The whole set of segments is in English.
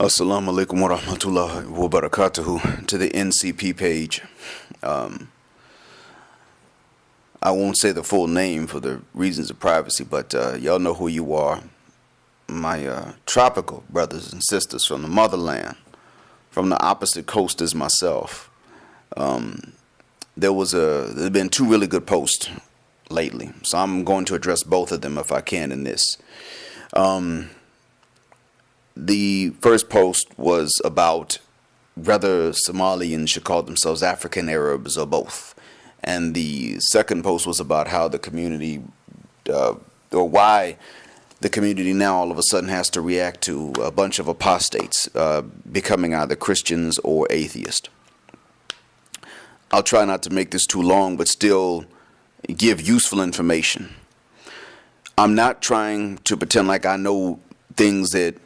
Assalamu alaikum wa rahmatullahi wa barakatuhu to the NCP page. I won't say the full name for the reasons of privacy, but y'all know who you are. My tropical brothers and sisters from the motherland, from the opposite coast as myself. There have been two really good posts lately, so I'm going to address both of them if I can in this. The first post was about whether Somalians should call themselves African Arabs or both. And the second post was about how the community, or why the community now all of a sudden has to react to a bunch of apostates becoming either Christians or atheists. I'll try not to make this too long, but still give useful information. I'm not trying to pretend like I know things that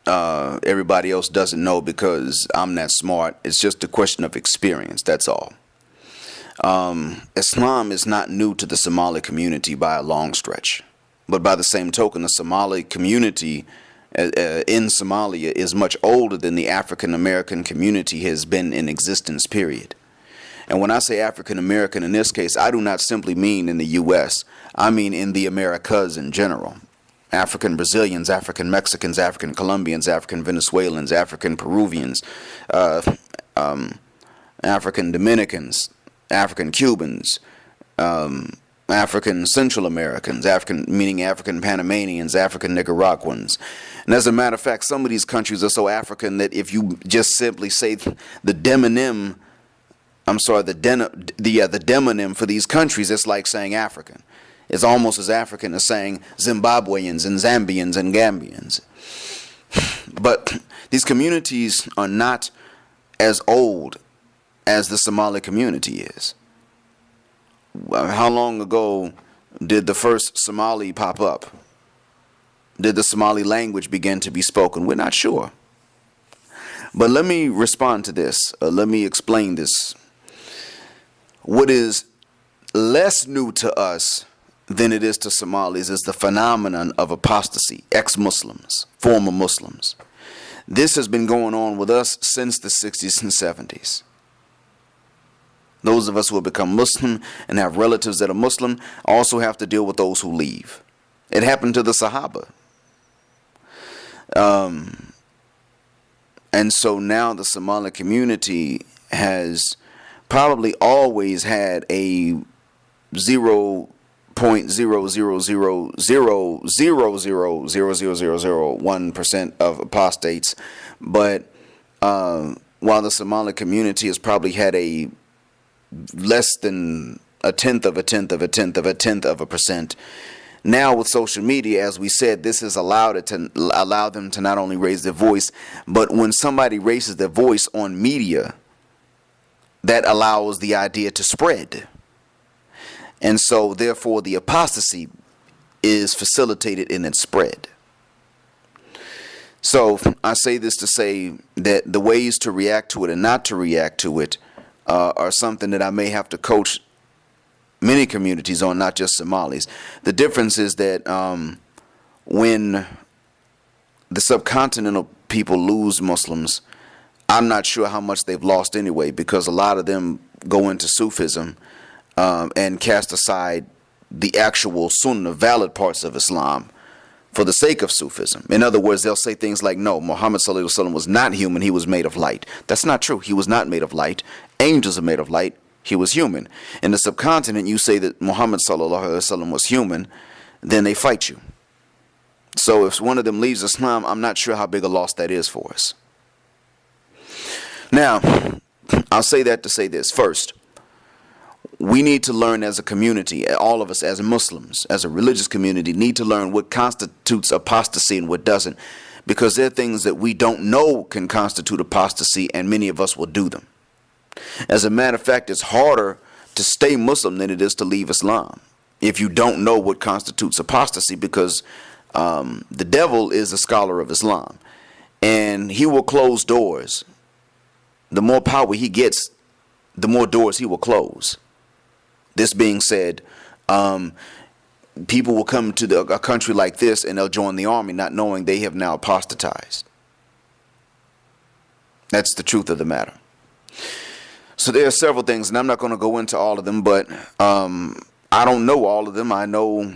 everybody else doesn't know because I'm that smart. It's just a question of experience, that's all. Islam is not new to the Somali community by a long stretch. But by the same token, the Somali community in Somalia is much older than the African American community has been in existence, period. And when I say African American in this case, I do not simply mean in the U.S. I mean in the Americas in general. African Brazilians, African Mexicans, African Colombians, African Venezuelans, African Peruvians, African Dominicans, African Cubans, African Central Americans, meaning African Panamanians, African Nicaraguans. And as a matter of fact, some of these countries are so African that if you just simply say the demonym for these countries, it's like saying African. It's almost as African as saying Zimbabweans and Zambians and Gambians. But these communities are not as old as the Somali community is. How long ago did the first Somali pop up? Did the Somali language begin to be spoken? We're not sure. But let me respond to this. Let me explain this. What is less new to us than it is to Somalis is the phenomenon of apostasy, ex-Muslims, former Muslims. This has been going on with us since the 60s and 70s. Those of us who have become Muslim and have relatives that are Muslim also have to deal with those who leave. It happened to the Sahaba. And so now the Somali community has probably always had a 0.0000000000001% of apostates, but while the Somali community has probably had a less than a tenth of a tenth of a tenth of a tenth of a percent. Now with social media, as we said, this has allowed them to not only raise their voice, but when somebody raises their voice on media, that allows the idea to spread. And so therefore the apostasy is facilitated in its spread. So I say this to say that the ways to react to it and not to react to it are something that I may have to coach many communities on, not just Somalis. The difference is that when the subcontinental people lose Muslims, I'm not sure how much they've lost anyway, because a lot of them go into Sufism and cast aside the actual Sunnah, valid parts of Islam, for the sake of Sufism. In other words, they'll say things like, no, Muhammad sallallahu alaihi wasallam was not human, he was made of light. That's not true. He was not made of light. Angels are made of light. He was human. In the subcontinent, you say that Muhammad sallallahu alaihi wasallam was human, then they fight you. So if one of them leaves Islam, I'm not sure how big a loss that is for us. Now, I'll say that to say this. First, we need to learn as a community, all of us as Muslims, as a religious community, need to learn what constitutes apostasy and what doesn't. Because there are things that we don't know can constitute apostasy, and many of us will do them. As a matter of fact, it's harder to stay Muslim than it is to leave Islam if you don't know what constitutes apostasy, because the devil is a scholar of Islam, and he will close doors. The more power he gets, the more doors he will close. This being said, people will come to a country like this and they'll join the army not knowing they have now apostatized. That's the truth of the matter. So there are several things, and I'm not going to go into all of them, but I don't know all of them. I know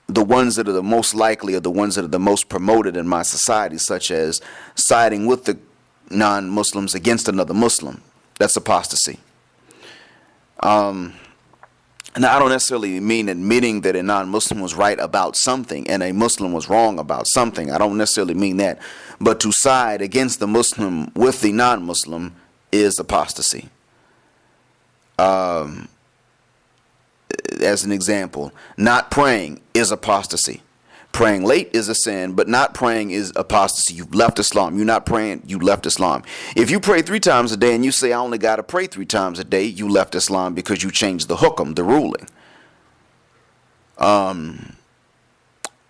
the ones that are the most likely are the ones that are the most promoted in my society, such as siding with the non-Muslims against another Muslim. That's apostasy. Now, I don't necessarily mean admitting that a non-Muslim was right about something and a Muslim was wrong about something. I don't necessarily mean that. But to side against the Muslim with the non-Muslim is apostasy. As an example, not praying is apostasy. Praying late is a sin, but not praying is apostasy. You've left Islam. You're not praying, you left Islam. If you pray 3 times a day and you say, I only got to pray 3 times a day, you left Islam because you changed the hukum, the ruling.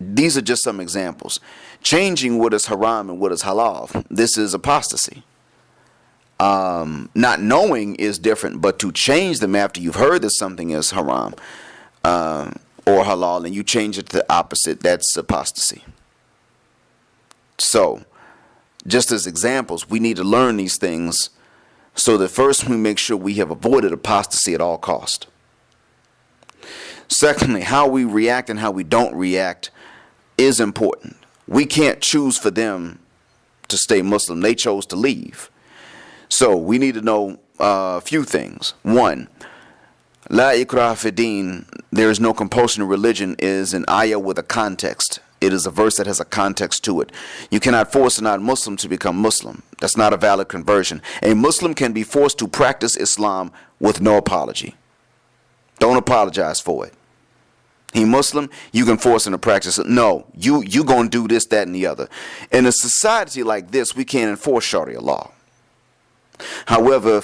These are just some examples. Changing what is haram and what is halal, this is apostasy. Not knowing is different, but to change them after you've heard that something is haram, or halal, and you change it to the opposite, that's apostasy. So, just as examples, we need to learn these things so that first we make sure we have avoided apostasy at all cost. Secondly, how we react and how we don't react is important. We can't choose for them to stay Muslim. They chose to leave. So, we need to know a few things. One, La ikrah fi din, there is no compulsion in religion, is an ayah with a context. It is a verse that has a context to it. You cannot force a non-Muslim to become Muslim. That's not a valid conversion. A Muslim can be forced to practice Islam with no apology. Don't apologize for it. He Muslim, you can force him to practice it. No, you gonna do this, that, and the other. In a society like this, we can't enforce Sharia law. However,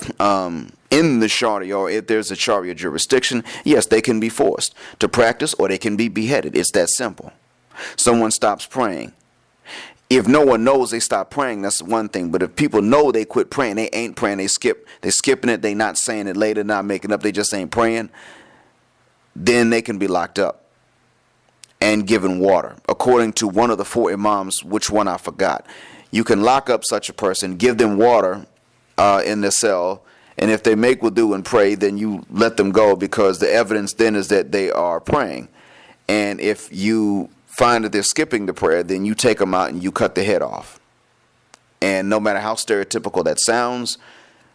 in the Sharia, or if there's a Sharia jurisdiction, yes, they can be forced to practice or they can be beheaded. It's that simple. Someone stops praying. If no one knows they stop praying, that's one thing. But if people know they quit praying, they ain't praying, they're skipping it, they not saying it later, not making up, they just ain't praying, then they can be locked up and given water. According to one of the 4 imams, which one I forgot, you can lock up such a person, give them water in the cell, and if they make wudu and pray, then you let them go, because the evidence then is that they are praying. And if you find that they're skipping the prayer, then you take them out and you cut the head off. And no matter how stereotypical that sounds,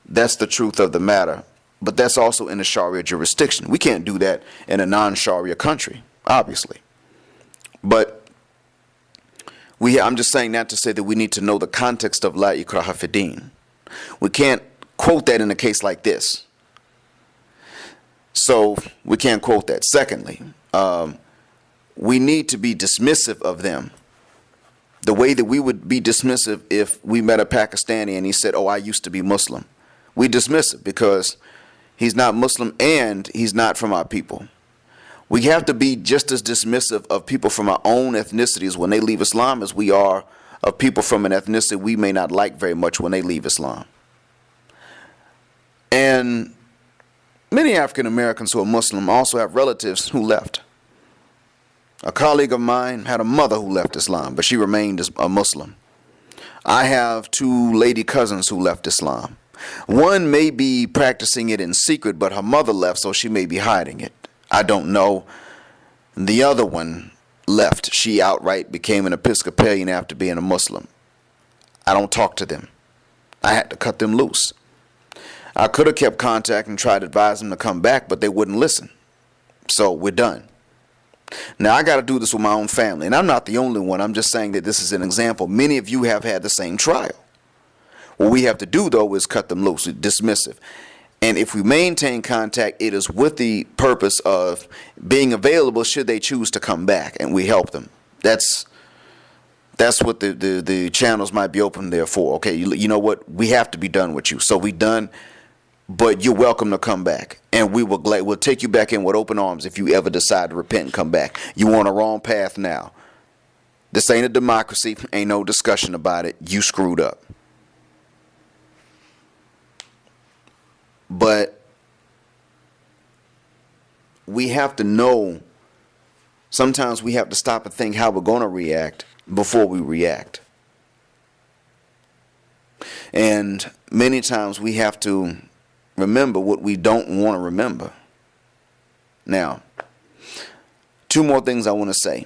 that's the truth of the matter. But that's also in a Sharia jurisdiction. We can't do that in a non-Sharia country, obviously. But I'm just saying that to say that we need to know the context of La ikraha fi din. We can't quote that in a case like this. So we can't quote that. Secondly, we need to be dismissive of them. The way that we would be dismissive if we met a Pakistani and he said, oh, I used to be Muslim. We dismiss it because he's not Muslim and he's not from our people. We have to be just as dismissive of people from our own ethnicities when they leave Islam as we are of people from an ethnicity we may not like very much when they leave Islam. And many African Americans who are Muslim also have relatives who left. A colleague of mine had a mother who left Islam, but she remained a Muslim. I have 2 lady cousins who left Islam. One may be practicing it in secret, but her mother left, so she may be hiding it. I don't know. The other one left. She outright became an Episcopalian after being a Muslim. I don't talk to them. I had to cut them loose. I could have kept contact and tried to advise them to come back, but they wouldn't listen. So we're done. Now, I got to do this with my own family, and I'm not the only one. I'm just saying that this is an example. Many of you have had the same trial. What we have to do, though, is cut them loose, dismissive. And if we maintain contact, it is with the purpose of being available should they choose to come back, and we help them. That's what the channels might be open there for. Okay, you know what? We have to be done with you. So we done, but you're welcome to come back. And we'll take you back in with open arms if you ever decide to repent and come back. You on a wrong path now. This ain't a democracy. Ain't no discussion about it. You screwed up. But we have to know, sometimes we have to stop and think how we're going to react before we react. And many times we have to remember what we don't want to remember. Now, two more things I want to say,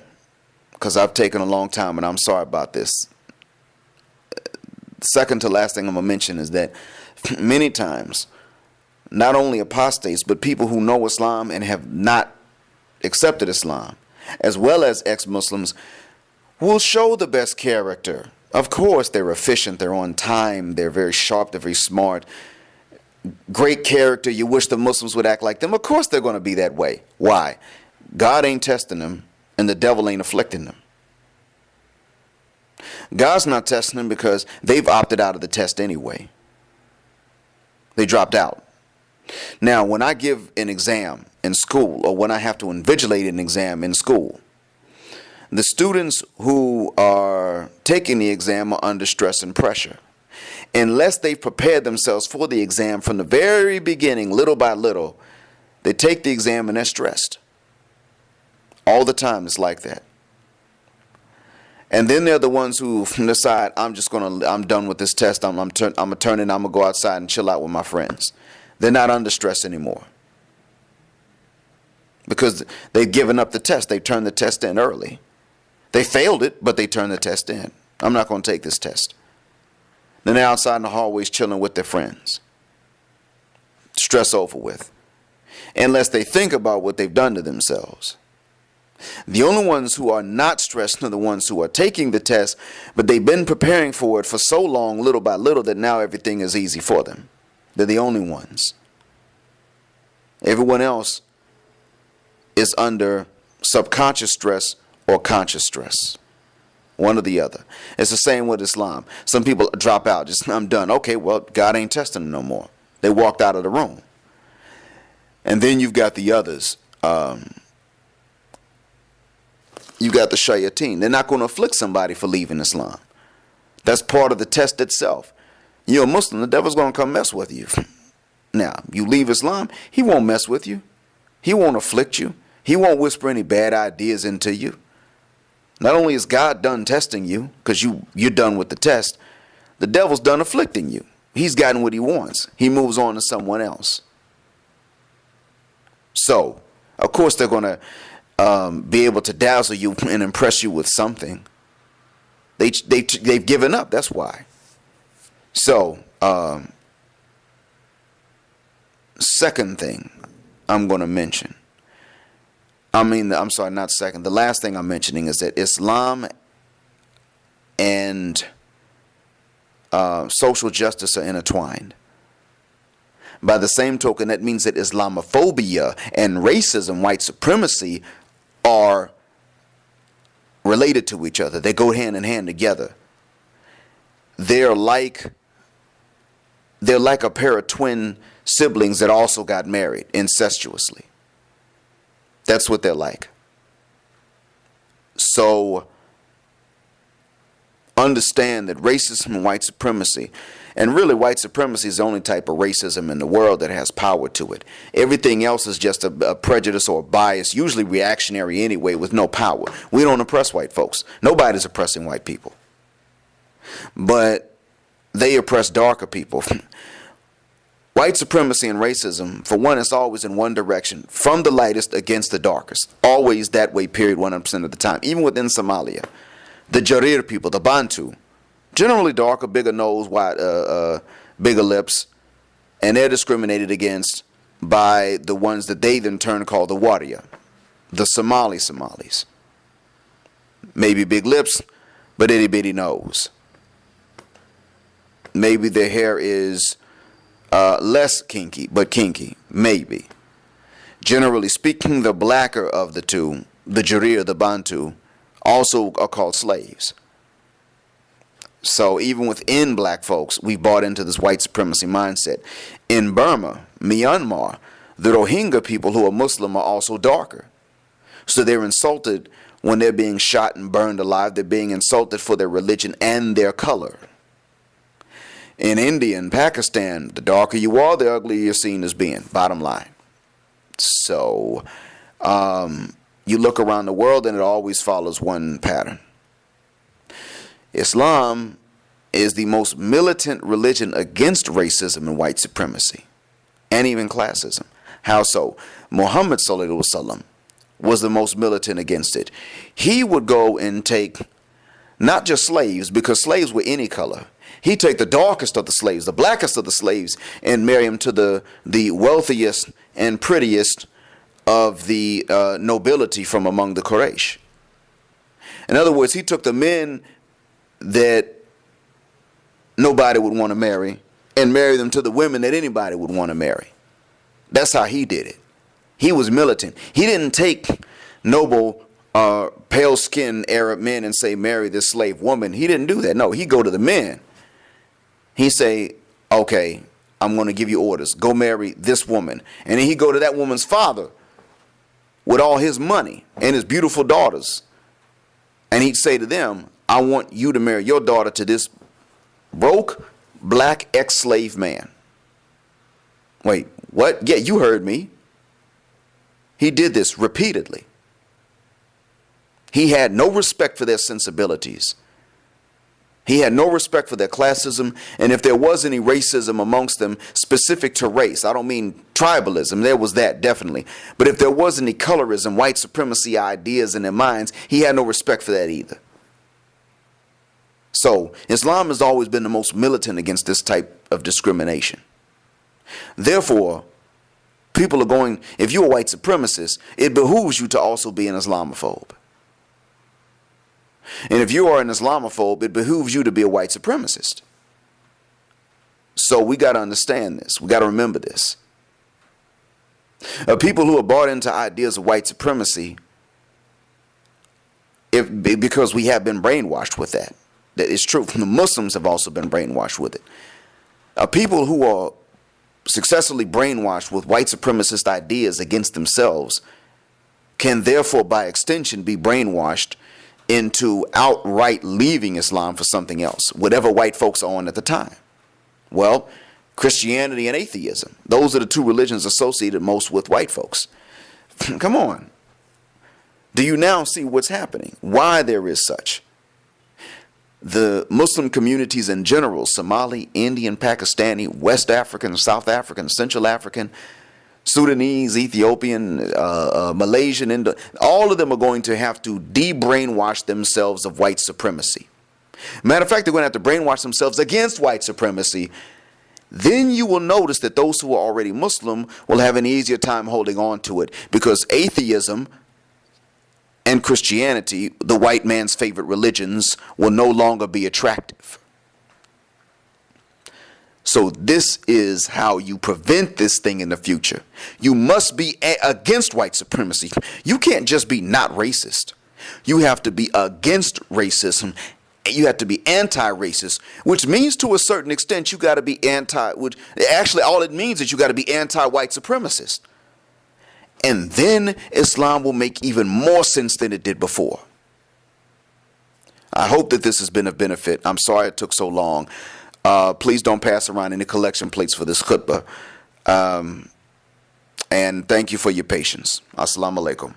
because I've taken a long time and I'm sorry about this. Second to last thing I'm going to mention is that many times, not only apostates, but people who know Islam and have not accepted Islam, as well as ex-Muslims, will show the best character. Of course, they're efficient, they're on time, they're very sharp, they're very smart. Great character, you wish the Muslims would act like them. Of course they're going to be that way. Why? God ain't testing them, and the devil ain't afflicting them. God's not testing them because they've opted out of the test anyway. They dropped out. Now, when I give an exam in school, or when I have to invigilate an exam in school, the students who are taking the exam are under stress and pressure. Unless they've prepared themselves for the exam from the very beginning, little by little, they take the exam and they're stressed. All the time it's like that. And then they're the ones who decide, I'm done with this test. I'm going to turn in, I'm going to go outside and chill out with my friends. They're not under stress anymore. Because they've given up the test. They turned the test in early. They failed it, but they turned the test in. I'm not going to take this test. Then they're outside in the hallways chilling with their friends. Stress over with. Unless they think about what they've done to themselves. The only ones who are not stressed are the ones who are taking the test, but they've been preparing for it for so long, little by little, that now everything is easy for them. They're the only ones. Everyone else is under subconscious stress or conscious stress. One or the other. It's the same with Islam. Some people drop out. Just, I'm done. Okay, well, God ain't testing them no more. They walked out of the room. And then you've got the others. You got the shayateen. They're not going to afflict somebody for leaving Islam. That's part of the test itself. You're a Muslim, the devil's going to come mess with you. Now, you leave Islam, he won't mess with you. He won't afflict you. He won't whisper any bad ideas into you. Not only is God done testing you, because you're done with the test, the devil's done afflicting you. He's gotten what he wants. He moves on to someone else. So, of course, they're going to be able to dazzle you and impress you with something. They've given up. That's why. So, second thing I'm going to mention. I'm sorry, not second. The last thing I'm mentioning is that Islam and social justice are intertwined. By the same token, that means that Islamophobia and racism, white supremacy, are related to each other. They go hand in hand together. They're like a pair of twin siblings that also got married incestuously. That's what they're like. So understand that racism and white supremacy, and really white supremacy is the only type of racism in the world that has power to it. Everything else is just a prejudice or a bias, usually reactionary anyway, with no power. We don't oppress white folks. Nobody's oppressing white people. But they oppress darker people. White supremacy and racism, for one, it's always in one direction, from the lightest against the darkest. Always that way, period, 100% of the time. Even within Somalia. The Jarir people, the Bantu, generally darker, bigger nose, bigger lips, and they're discriminated against by the ones that they then turn call the Waria, the Somalis. Maybe big lips, but itty bitty nose. Maybe their hair is less kinky, but kinky. Maybe. Generally speaking, the blacker of the two, the Jarir, the Bantu, also are called slaves. So even within black folks, we've bought into this white supremacy mindset. In Burma, Myanmar, the Rohingya people who are Muslim are also darker. So they're insulted when they're being shot and burned alive. They're being insulted for their religion and their color. In India and Pakistan, the darker you are, the uglier you're seen as being, bottom line. So you look around the world and it always follows one pattern. Islam is the most militant religion against racism and white supremacy and even classism. How so? Muhammad sallallahu alaihi wasallam was the most militant against it. He would go and take not just slaves, because slaves were any color. He'd take the darkest of the slaves, the blackest of the slaves, and marry them to the wealthiest and prettiest of the nobility from among the Quraysh. In other words, he took the men that nobody would want to marry and marry them to the women that anybody would want to marry. That's how he did it. He was militant. He didn't take noble, pale-skinned Arab men and say, marry this slave woman. He didn't do that. No, he'd go to the men. He'd say, okay, I'm going to give you orders. Go marry this woman. And then he'd go to that woman's father with all his money and his beautiful daughters. And he'd say to them, I want you to marry your daughter to this broke, black, ex-slave man. Wait, what? Yeah, you heard me. He did this repeatedly. He had no respect for their sensibilities. He had no respect for their classism, and if there was any racism amongst them specific to race, I don't mean tribalism, there was that definitely, but if there was any colorism, white supremacy ideas in their minds, he had no respect for that either. So Islam has always been the most militant against this type of discrimination. Therefore, people are going, if you're a white supremacist, it behooves you to also be an Islamophobe. And if you are an Islamophobe, it behooves you to be a white supremacist. So we got to understand this. We got to remember this. People who are bought into ideas of white supremacy, because we have been brainwashed with that. That is true. The Muslims have also been brainwashed with it. People who are successfully brainwashed with white supremacist ideas against themselves can therefore, by extension, be brainwashed into outright leaving Islam for something else, whatever white folks are on at the time. Well, Christianity and atheism, those are the two religions associated most with white folks. Come on. Do you now see what's happening? Why there is such? The Muslim communities in general, Somali, Indian, Pakistani, West African, South African, Central African, Sudanese, Ethiopian, Malaysian, all of them are going to have to de-brainwash themselves of white supremacy. Matter of fact, they're going to have to brainwash themselves against white supremacy. Then you will notice that those who are already Muslim will have an easier time holding on to it, because atheism and Christianity, the white man's favorite religions, will no longer be attractive. So this is how you prevent this thing in the future. You must be against white supremacy. You can't just be not racist. You have to be against racism. You have to be anti-racist, which means to a certain extent you got to be actually all it means is you got to be anti-white supremacist. And then Islam will make even more sense than it did before. I hope that this has been of benefit. I'm sorry it took so long. Please don't pass around any collection plates for this khutbah. And thank you for your patience. Assalamu alaikum.